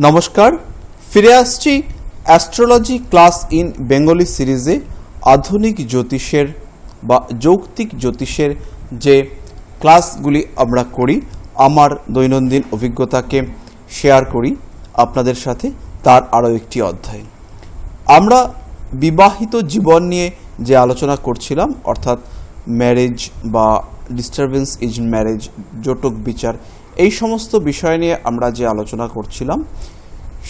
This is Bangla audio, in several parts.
নমস্কার, ফিরে আসছি অ্যাস্ট্রোলজি ক্লাস ইন বেঙ্গলি সিরিজে। আধুনিক জ্যোতিষের বা যৌক্তিক জ্যোতিষের যে ক্লাসগুলি আমরা করি, আমার দৈনন্দিন অভিজ্ঞতাকে শেয়ার করি আপনাদের সাথে, তার আরও একটি অধ্যায়। আমরা বিবাহিত জীবন নিয়ে যে আলোচনা করছিলাম, অর্থাৎ ম্যারেজ বা ডিস্টারবেন্স ইজ ম্যারেজ, জটক বিচার, এই সমস্ত বিষয় নিয়ে আমরা যে আলোচনা করছিলাম,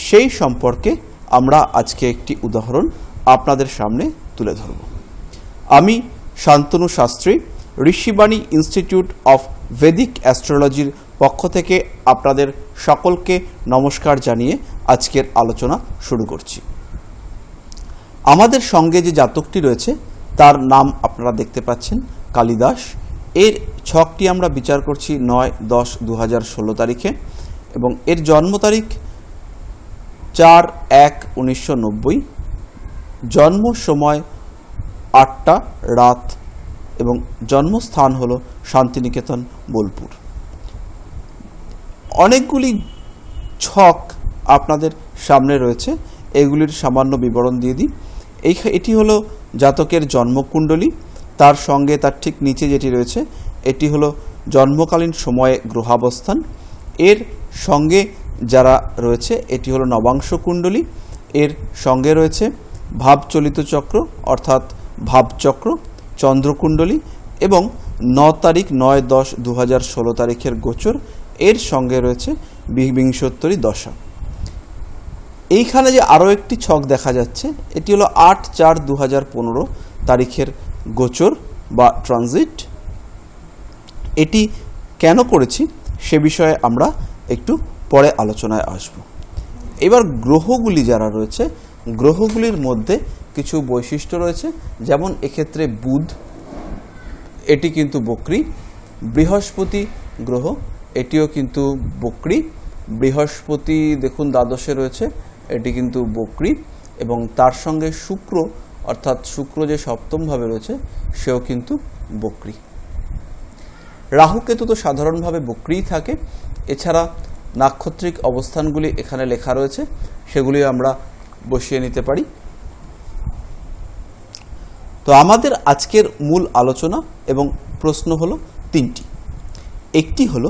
সেই সম্পর্কে আমরা আজকে একটি উদাহরণ আপনাদের সামনে তুলে ধরব। আমি Shantanu Shastri, Rishibani institute of Vedic অ্যাস্ট্রোলজির পক্ষ থেকে আপনাদের সকলকে নমস্কার জানিয়ে আজকের আলোচনা শুরু করছি। আমাদের সঙ্গে যে জাতকটি রয়েছে তার নাম আপনারা দেখতে পাচ্ছেন, কালিদাস। এর ছকটি আমরা বিচার করছি 9-10-2016 তারিখে এবং এর জন্ম তারিখ 4-1-1990, জন্ম সময় 8টা রাত এবং জন্মস্থান হল শান্তিনিকেতন, বোলপুর। অনেকগুলি ছক আপনাদের সামনে রয়েছে, এগুলির সামান্য বিবরণ দিয়ে দিই। এটি হলো জাতকের জন্মকুণ্ডলী, তার সঙ্গে তার ঠিক নিচে যেটি রয়েছে এটি হলো জন্মকালীন সময়ে গ্রহাবস্থান। এর সঙ্গে যারা রয়েছে এটি হলো নবাংশ কুণ্ডলী, এর সঙ্গে রয়েছে ভাবচলিত চক্র অর্থাৎ ভাবচক্র, চন্দ্রকুণ্ডলী এবং 9-10-2016 তারিখের গোচর, এর সঙ্গে রয়েছে বিংশোত্তরী দশা। এইখানে যে আরও একটি ছক দেখা যাচ্ছে এটি হলো 8-4-2015 তারিখের গোচর বা ট্রানজিট। এটি কেন করেছি সে বিষয়ে আমরা একটু পরে আলোচনায় আসব। এবার গ্রহগুলি যারা রয়েছে, গ্রহগুলির মধ্যে কিছু বৈশিষ্ট্য রয়েছে, যেমন এক্ষেত্রে বুধ, এটি কিন্তু বক্রী। বৃহস্পতি গ্রহ, এটিও কিন্তু বক্রী। বৃহস্পতি দেখুন দ্বাদশে রয়েছে, এটি কিন্তু বক্রী এবং তার সঙ্গে শুক্র, অর্থাৎ শুক্র যে সপ্তমভাবে রয়েছে সেও কিন্তু বক্রী। রাহুকেতু তো সাধারণভাবে বক্রীই থাকে। এছাড়া নাক্ষত্রিক অবস্থানগুলি এখানে লেখা রয়েছে, সেগুলি আমরা বসিয়ে নিতে পারি। তো আমাদের আজকের মূল আলোচনা এবং প্রশ্ন হলো তিনটি। একটি হলো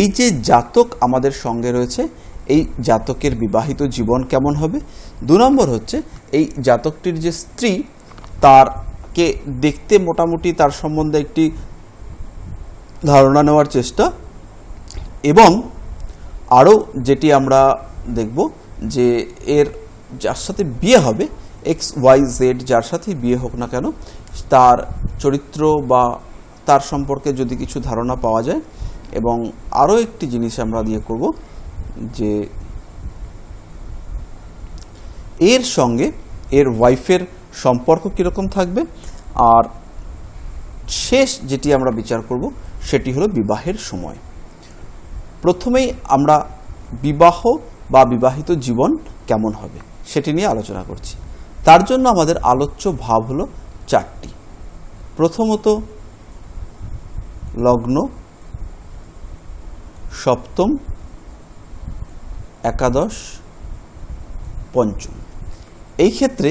এই যে জাতক আমাদের সঙ্গে রয়েছে, এই জাতকের বিবাহিত জীবন কেমন হবে। 2 নম্বর হচ্ছে এই জাতকটির যে স্ত্রী, তারকে দেখতে মোটামুটি তার সম্বন্ধে একটি ধারণা নেওয়ার চেষ্টা। এবং আরও যেটি আমরা দেখব যে এর যার সাথে বিয়ে হবে, XYZ যার সাথে বিয়ে হোক না কেন, তার চরিত্র বা তার সম্পর্কে যদি কিছু ধারণা পাওয়া যায়। এবং আরও একটি জিনিস আমরা দিয়ে করব যে এর সঙ্গে এর ওয়াইফের সম্পর্ক কীরকম থাকবে। আর শেষ যেটি আমরা বিচার করব সেটি হলো বিবাহের সময়। প্রথমেই আমরা বিবাহ বা বিবাহিত জীবন কেমন হবে সেটি নিয়ে আলোচনা করছি। তার জন্য আমাদের আলোচ্য ভাব হলো 4টি। প্রথমত লগ্ন, সপ্তম, একাদশ, পঞ্চম। এই ক্ষেত্রে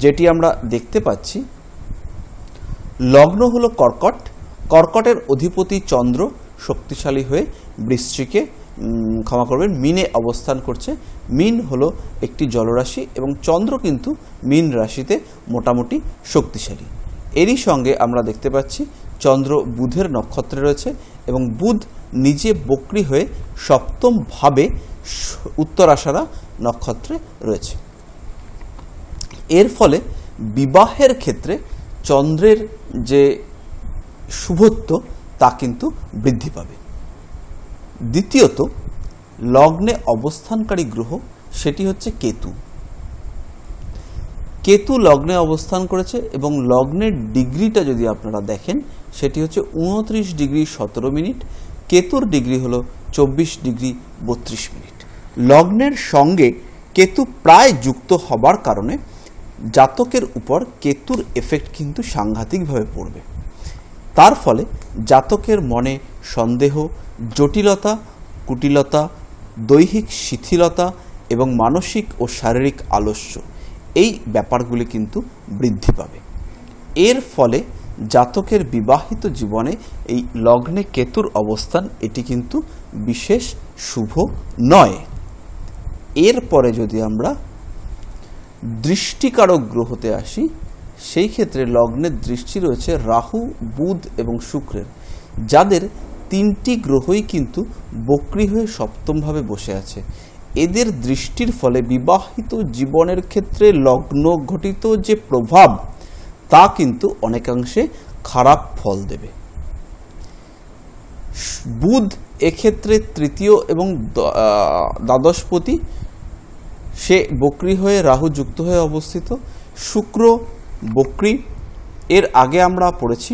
যেটি আমরা দেখতে পাচ্ছি, লগ্ন হলো কর্কট। কর্কটের অধিপতি চন্দ্র শক্তিশালী হয়ে বৃশ্চিকে মিনে অবস্থান করছে। মিন হলো একটি জলরাশি এবং চন্দ্র কিন্তু মিন রাশিতে মোটামুটি শক্তিশালী। এরই সঙ্গে আমরা দেখতে পাচ্ছি চন্দ্র বুধের নক্ষত্রে রয়েছে এবং বুধ নিজে বক্রী হয়ে সপ্তমভাবে উত্তরাষাঢ়া নক্ষত্রে রয়েছে। এর ফলে বিবাহের ক্ষেত্রে চন্দ্রের যে শুভত্ব তা কিন্তু বৃদ্ধি পাবে। দ্বিতীয়ত লগ্নে অবস্থানকারী গ্রহ সেটি হচ্ছে কেতু। কেতু লগ্নে অবস্থান করেছে এবং লগ্নের ডিগ্রিটা যদি আপনারা দেখেন সেটি হচ্ছে 29 ডিগ্রি 17 মিনিট। কেতুর ডিগ্রি হলো 24 ডিগ্রি 32 মিনিট। লগ্নের সঙ্গে কেতু প্রায় যুক্ত হবার কারণে জাতকের উপর কেতুর এফেক্ট কিন্তু সাংঘাতিকভাবে পড়বে। তার ফলে জাতকের মনে সন্দেহ, জটিলতা, কুটিলতা, দৈহিক শিথিলতা এবং মানসিক ও শারীরিক আলস্য এই ব্যাপারগুলি কিন্তু বৃদ্ধি পাবে। এর ফলে জাতকের বিবাহিত জীবনে এই লগ্নে কেতুর অবস্থান এটি কিন্তু বিশেষ শুভ নয়। এরপরে যদি আমরা দৃষ্টিকারক গ্রহতে আসি, সেই ক্ষেত্রে লগ্নের দৃষ্টি রয়েছে রাহু, বুধ এবং শুক্রের, যাদের তিনটি গ্রহই কিন্তু বক্রী হয়ে সপ্তমভাবে বসে আছে। এদের দৃষ্টির ফলে বিবাহিত জীবনের ক্ষেত্রে লগ্ন ঘটিত যে প্রভাব তা কিন্তু অনেকাংশে খারাপ ফল দেবে। বুধ এক্ষেত্রে তৃতীয় এবং দ্বাদশপতি, সে বক্রী হয়ে রাহু যুক্ত হয়ে অবস্থিত। শুক্র বক্রী, এর আগে আমরা পড়েছি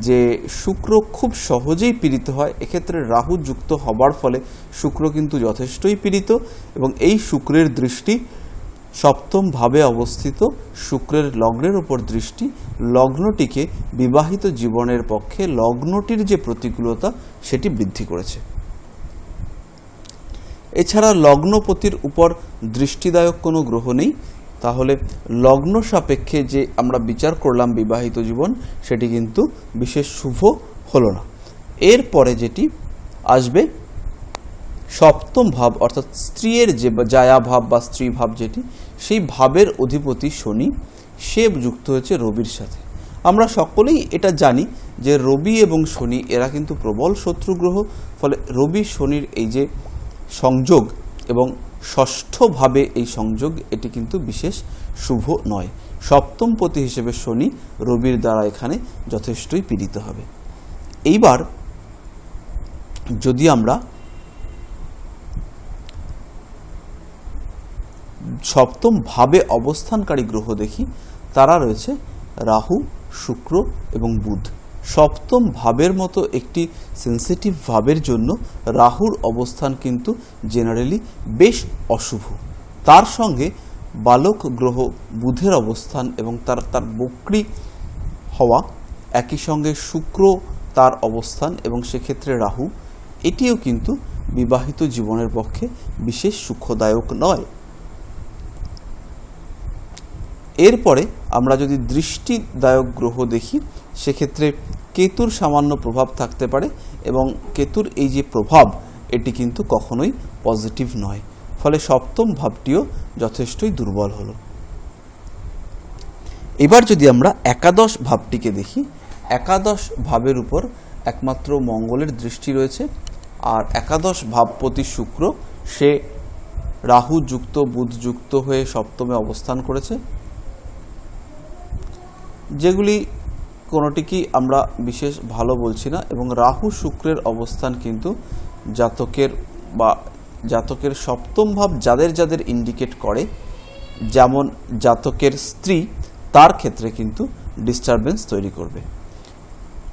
যে শুক্র খুব সহজেই পীড়িত হয়, এক্ষেত্রে রাহু যুক্ত হবার ফলে শুক্র কিন্তু যথেষ্টই পীড়িত এবং এই শুক্রের দৃষ্টি সপ্তম ভাবে অবস্থিত শুক্রের লগ্নের উপর দৃষ্টি লগ্নটিকে বিবাহিত জীবনের পক্ষে লগ্নটির যে প্রতিকূলতা সেটি বৃদ্ধি করেছে। এছাড়া লগ্নপতির উপর দৃষ্টিদায়ক কোনো গ্রহ নেই, তাহলে লগ্ন সাপেক্ষে যে আমরা বিচার করলাম বিবাহিত জীবন সেটি কিন্তু বিশেষ শুভ হলো না। এরপরে যেটি আসবে সপ্তম ভাব, অর্থাৎ স্ত্রীর যে জায়া ভাব বা স্ত্রী ভাব যেটি, সেই ভাবের অধিপতি শনি, সে যুক্ত হয়েছে রবির সাথে। আমরা সকলেই এটা জানি যে রবি এবং শনি এরা কিন্তু প্রবল শত্রু গ্রহ, ফলে রবি শনির এই যে সংযোগ এবং ষষ্ঠভাবে এই সংযোগ এটি কিন্তু বিশেষ শুভ নয়। সপ্তমপতি হিসেবে শনি রবির দ্বারা এখানে যথেষ্টই পীড়িত হবে। এইবার যদি আমরা সপ্তম ভাবে অবস্থানকারী গ্রহ দেখি, তারা রয়েছে রাহু, শুক্র এবং বুধ। সপ্তম ভাবের মতো একটি সেন্সিটিভ ভাবের জন্য রাহুর অবস্থান কিন্তু জেনারেলি বেশ অশুভ। তার সঙ্গে বালক গ্রহ বুধের অবস্থান এবং তার বক্রী হওয়া, একই সঙ্গে শুক্র তার অবস্থান এবং সেক্ষেত্রে রাহু, এটিও কিন্তু বিবাহিত জীবনের পক্ষে বিশেষ সুখদায়ক নয়। এরপরে আমরা যদি দৃষ্টিদায়ক গ্রহ দেখি, সেক্ষেত্রে কেতুর সামান্য প্রভাব থাকতে পারে এবং কেতুর এই যে প্রভাব এটি কিন্তু কখনোই পজিটিভ নয়, ফলে সপ্তম ভাবটিও যথেষ্টই দুর্বল হলো। এবার যদি আমরা একাদশ ভাবটিকে দেখি, একাদশ ভাবের উপর একমাত্র মঙ্গলের দৃষ্টি রয়েছে, আর একাদশ ভাবপতি শুক্র, সে রাহু যুক্ত বুধ যুক্ত হয়ে সপ্তমে অবস্থান করেছে, যেগুলি কোনোটিকেই আমরা বিশেষ ভালো বলছি না। এবং রাহু শুক্রের অবস্থান কিন্তু জাতকের সপ্তম ভাব যাদের যাদের ইন্ডিকেট করে, যেমন জাতকের স্ত্রী, তার ক্ষেত্রে কিন্তু ডিস্টারবেন্স তৈরি করবে।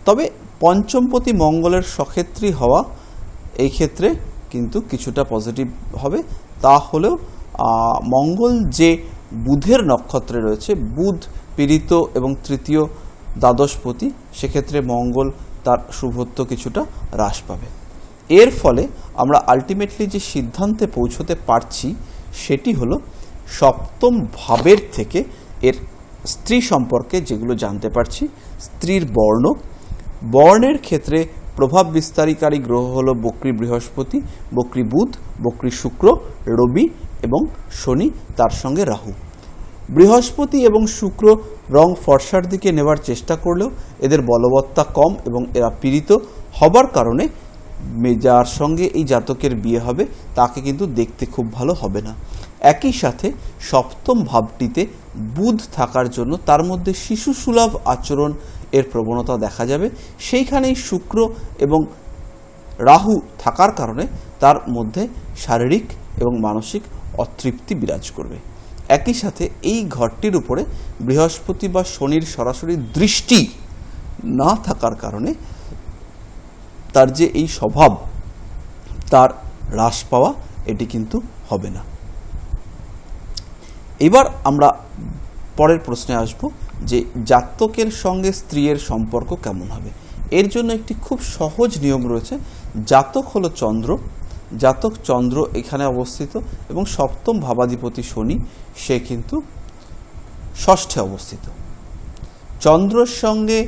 তবে পঞ্চমপতি মঙ্গলের সক্ষেত্রী হওয়া এই ক্ষেত্রে কিন্তু কিছুটা পজিটিভ হবে। তা হলেও মঙ্গল যে বুধের নক্ষত্রে রয়েছে, বুধ পীড়িত এবং তৃতীয় দ্বাদশপতি, সেক্ষেত্রে মঙ্গল তার শুভত্ব কিছুটা হ্রাস পাবে। এর ফলে আমরা আলটিমেটলি যে সিদ্ধান্তে পৌঁছতে পারছি সেটি হলো সপ্তম ভাবের থেকে এর স্ত্রী সম্পর্কে যেগুলো জানতে পারছি, স্ত্রীর বর্ণের ক্ষেত্রে প্রভাব বিস্তারীকারী গ্রহ হলো বক্রী বৃহস্পতি, বক্রী বুধ, বক্রী শুক্র, রবি এবং শনি, তার সঙ্গে রাহু। বৃহস্পতি এবং শুক্র রং ফর্সার দিকে নেওয়ার চেষ্টা করলেও এদের বলবত্তা কম এবং এরা পীড়িত হবার কারণে যার সঙ্গে এই জাতকের বিয়ে হবে তাকে কিন্তু দেখতে খুব ভালো হবে না। একই সাথে সপ্তম ভাবটিতে বুধ থাকার জন্য তার মধ্যে শিশু সুলভ আচরণ এর প্রবণতা দেখা যাবে। সেইখানেই শুক্র এবং রাহু থাকার কারণে তার মধ্যে শারীরিক এবং মানসিক অতৃপ্তি বিরাজ করবে। একই সাথে এই ঘরটির উপরে বৃহস্পতি বা শনির সরাসরি দৃষ্টি না থাকার কারণে তার যে এই স্বভাব তার হ্রাস পাওয়া এটি কিন্তু হবে না। এবার আমরা পরের প্রশ্নে আসব যে জাতকের সঙ্গে স্ত্রীর সম্পর্ক কেমন হবে। এর জন্য একটি খুব সহজ নিয়ম রয়েছে। জাতক হলো চন্দ্র, জাতক চন্দ্র এখানে অবস্থিত এবং সপ্তম ভাবাধিপতি শনি সে কিন্তু ষষ্ঠে অবস্থিত। চন্দ্রের সঙ্গে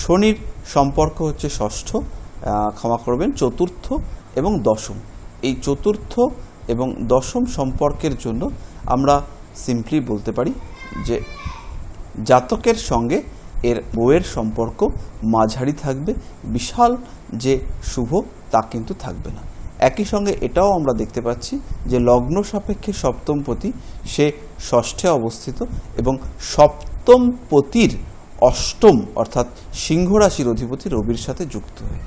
শনির সম্পর্ক হচ্ছে ষষ্ঠ, ক্ষমা করবেন, চতুর্থ এবং দশম। এই চতুর্থ এবং দশম সম্পর্কের জন্য আমরা সিম্পলি বলতে পারি যে জাতকের সঙ্গে এর বউয়ের সম্পর্ক মাঝারি থাকবে, বিশাল যে শুভ তা কিন্তু থাকবে না। একই সঙ্গে এটাও আমরা দেখতে পাচ্ছি যে লগ্ন সাপেক্ষে সপ্তমপতি সে ষষ্ঠে অবস্থিত এবং সপ্তমপতির অষ্টম অর্থাৎ সিংহ রাশির অধিপতি রবির সাথে যুক্ত হয়ে,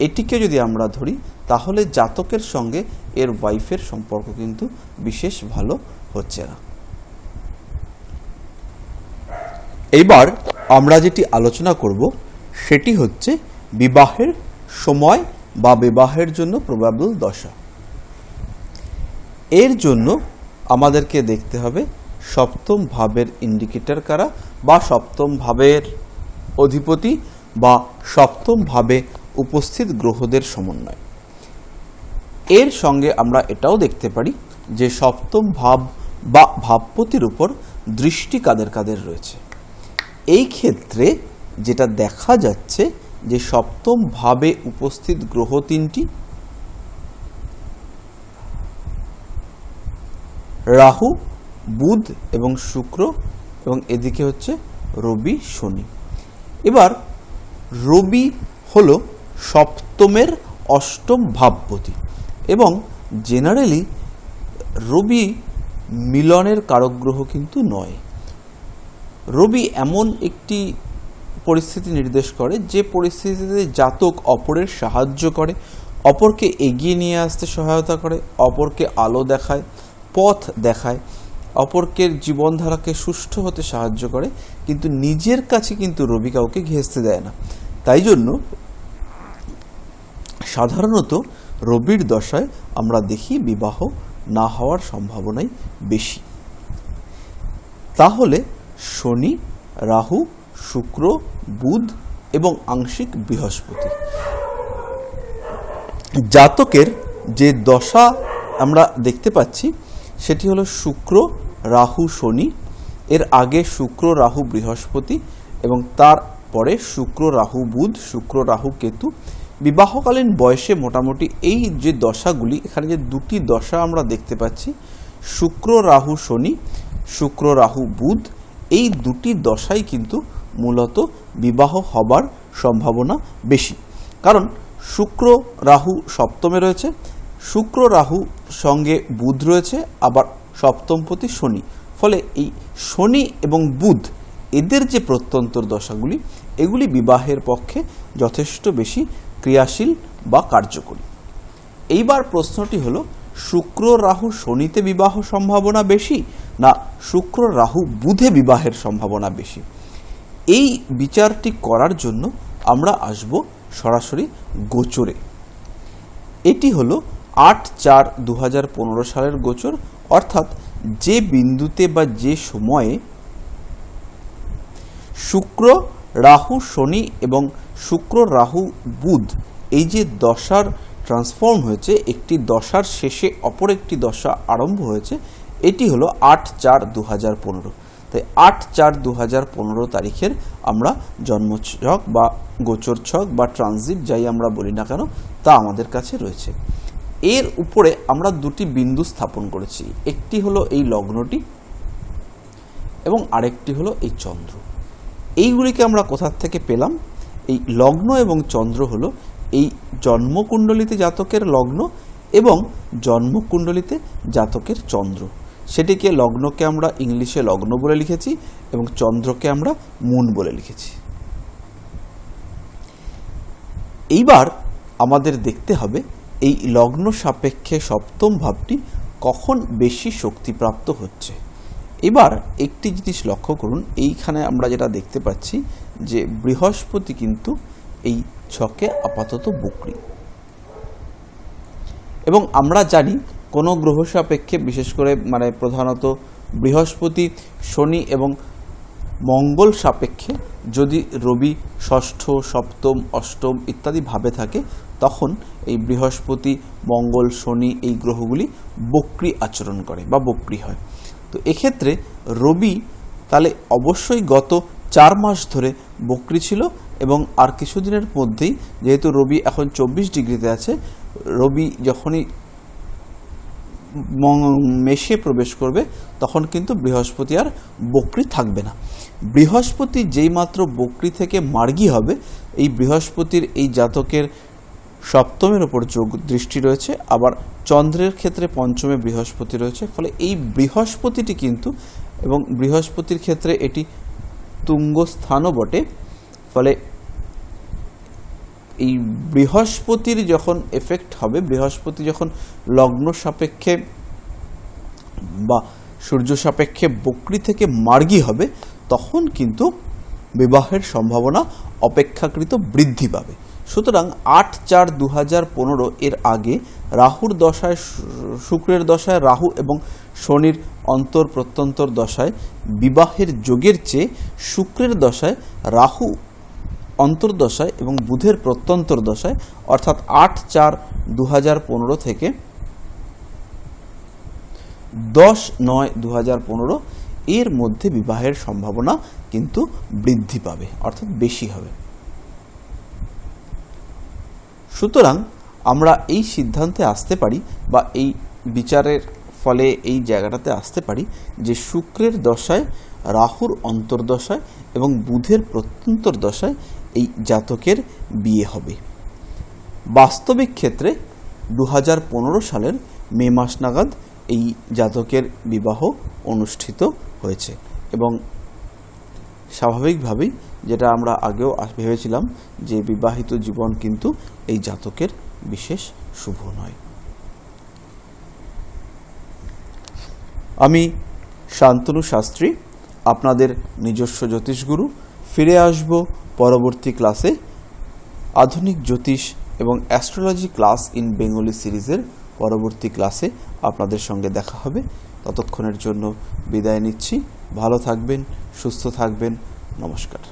এটিকে যদি আমরা ধরি তাহলে জাতকের সঙ্গে এর ওয়াইফের সম্পর্ক কিন্তু বিশেষ ভালো হচ্ছে না। এইবার আমরা যেটি আলোচনা করব সেটি হচ্ছে বিবাহের সময় বা বিবাহের জন্য প্রবাবল দশা। এর জন্য আমাদেরকে দেখতে হবে সপ্তম ভাবের ইন্ডিকেটর কারা বা সপ্তম ভাবের অধিপতি বা সপ্তম ভাবে উপস্থিত গ্রহদের সমন্বয়। এর সঙ্গে আমরা এটাও দেখতে পারি যে সপ্তম ভাব বা ভাবপতির উপর দৃষ্টি কাদের কাদের রয়েছে। এই ক্ষেত্রে যেটা দেখা যাচ্ছে যে সপ্তম ভাবে উপস্থিত গ্রহ তিনটি, রাহু, বুধ এবং শুক্র, এবং এদিকে হচ্ছে রবি, শনি। এবার রবি হলো সপ্তমের অষ্টম ভাবপতি এবং জেনারেলি রবি মিলনের কারক গ্রহ কিন্তু নয়। রবি এমন একটি পরিস্থিতি নির্দেশ করে যে পরিস্থিতিতে জাতক অপরের সাহায্য করে, অপরকে এগিয়ে নিয়ে আসতে সহায়তা করে, অপরকে আলো দেখায়, পথ দেখায়, অপরকে জীবনধারাকে সুষ্ঠু হতে সাহায্য করে, কিন্তু নিজের কাছে কিন্তু রবি কাউকে ঘেঁষতে দেয় না। তাই জন্য সাধারণত রবির দশায় আমরা দেখি বিবাহ না হওয়ার সম্ভাবনাই বেশি। তাহলে শনি, রাহু, শুক্র, বুধ এবং আংশিক বৃহস্পতি, জাতকের যে দশা আমরা দেখতে পাচ্ছি সেটি হলো শুক্র, রাহু, শনি। এর আগে শুক্র, রাহু, বৃহস্পতি এবং তারপরে শুক্র, রাহু, বুধ, শুক্র, রাহু, কেতু। বিবাহকালীন বয়সে মোটামুটি এই যে দশাগুলি, এখানে যে দুটি দশা আমরা দেখতে পাচ্ছি, শুক্র, রাহু, শনি, শুক্র, রাহু, বুধ, এই দুটি দশাই কিন্তু মূলত বিবাহ হবার সম্ভাবনা বেশি। কারণ শুক্র, রাহু সপ্তমে রয়েছে, শুক্র, রাহু সঙ্গে বুধ রয়েছে, আবার সপ্তমপতি শনি। ফলে এই শনি এবং বুধ এদের যে প্রত্যন্তর দশাগুলি, এগুলি বিবাহের পক্ষে যথেষ্ট বেশি ক্রিয়াশীল বা কার্যকরী। এইবার প্রশ্নটি হলো, শুক্র, রাহু, শনিতে বিবাহ সম্ভাবনা বেশি না শুক্র, রাহু, বুধে বিবাহের সম্ভাবনা বেশি? এই বিচারটি করার জন্য আমরা আসব সরাসরি গোচরে। এটি হলো 8/4/2015 সালের গোচর, অর্থাৎ যে বিন্দুতে বা যে সময়ে শুক্র, রাহু, শনি এবং শুক্র, রাহু, বুধ এই যে দশার ট্রান্সফর্ম হয়েছে, একটি দশার শেষে অপর একটি দশা আরম্ভ হয়েছে, এটি হলো 8/4/2015। তাই 8/4/2015 তারিখের আমরা জন্মছক বা গোচর ছক বা ট্রানজিট যাই আমরা বলি না কেন, তা আমাদের কাছে রয়েছে। এর উপরে আমরা দুটি বিন্দু স্থাপন করেছি, একটি হলো এই লগ্নটি এবং আরেকটি হলো এই চন্দ্র। এইগুলিকে আমরা কোথা থেকে পেলাম? এই লগ্ন এবং চন্দ্র হলো এই জন্মকুণ্ডলিতে জাতকের লগ্ন এবং জন্মকুণ্ডলিতে জাতকের চন্দ্র। সেটিকে লগ্নকে আমরা ইংলিশে লগ্ন বলে লিখেছি এবং চন্দ্রকে আমরা মুন বলে লিখেছি। এইবার আমাদের দেখতে হবে এই লগ্ন সাপেক্ষে সপ্তম ভাবটি কখন বেশি শক্তিপ্রাপ্ত হচ্ছে। এবার একটি জিনিস লক্ষ্য করুন, এইখানে আমরা যেটা দেখতে পাচ্ছি যে বৃহস্পতি কিন্তু এই ছকে আপাতত বক্রী এবং আমরা জানি কোনো গ্রহ সাপেক্ষে বিশেষ করে প্রধানত বৃহস্পতি, শনি এবং মঙ্গল সাপেক্ষে যদি রবি ষষ্ঠ, সপ্তম, অষ্টম ইত্যাদি ভাবে থাকে তখন এই বৃহস্পতি, মঙ্গল, শনি এই গ্রহগুলি বক্রী আচরণ করে বা বক্রী হয়। তো এক্ষেত্রে রবি তাহলে অবশ্যই গত 4 মাস ধরে বক্রী ছিল এবং আর কিছুদিনের মধ্যেই, যেহেতু রবি এখন 24 ডিগ্রিতে আছে, রবি যখনই মেষে প্রবেশ করবে তখন কিন্তু বৃহস্পতি আর বক্রী থাকবে না। বৃহস্পতি যেই মাত্র বক্রী থেকে মার্গী হবে, এই বৃহস্পতির এই জাতকের সপ্তমের ওপর যোগ দৃষ্টি রয়েছে, আবার চন্দ্রের ক্ষেত্রে পঞ্চমে বৃহস্পতি রয়েছে। ফলে এই বৃহস্পতিটি কিন্তু, এবং বৃহস্পতির ক্ষেত্রে এটি তুঙ্গ স্থানও বটে, ফলে এই বৃহস্পতির যখন এফেক্ট হবে, বৃহস্পতি যখন লগ্ন সাপেক্ষে বা সূর্য সাপেক্ষে বক্রী থেকে মার্গী হবে, তখন কিন্তু বিবাহের সম্ভাবনা অপেক্ষাকৃত বৃদ্ধি পাবে। সুতরাং 8/4/2015 এর আগে রাহুর দশায়, শুক্রের দশায় রাহু এবং শনির অন্তর প্রত্যন্তর দশায় বিবাহের যোগের চেয়ে শুক্রের দশায় রাহু অন্তর্দশায় এবং বুধের প্রত্যন্তর দশায়, অর্থাৎ 8/4/2015 থেকে 10/9/2015 এর মধ্যে বিবাহের সম্ভাবনা কিন্তু বৃদ্ধি পাবে, অর্থাৎ বেশি হবে। সুতরাং আমরা এই সিদ্ধান্তে আসতে পারি বা এই বিচারের ফলে এই জায়গাটাতে আসতে পারি যে শুক্রের দশায়, রাহুর অন্তর্দশায় এবং বুধের প্রত্যন্তর দশায় এই জাতকের বিয়ে হবে। বাস্তবিক ক্ষেত্রে 2015 সালের মে মাস নাগাদ এই জাতকের বিবাহ অনুষ্ঠিত হয়েছে এবং স্বাভাবিকভাবেই, যেটা আমরা আগেও ভেবেছিলাম, যে বিবাহিত জীবন কিন্তু এই জাতকের বিশেষ শুভ নয়। আমি শান্তনু শাস্ত্রী, আপনাদের নিজস্ব জ্যোতিষগুরু। ফিরে আসব পরবর্তী ক্লাসে। আধুনিক জ্যোতিষ এবং অ্যাস্ট্রোলজি ক্লাস ইন বেঙ্গলি সিরিজের পরবর্তী ক্লাসে আপনাদের সঙ্গে দেখা হবে। ততক্ষণের জন্য বিদায় নিচ্ছি। ভালো থাকবেন, সুস্থ থাকবেন। নমস্কার।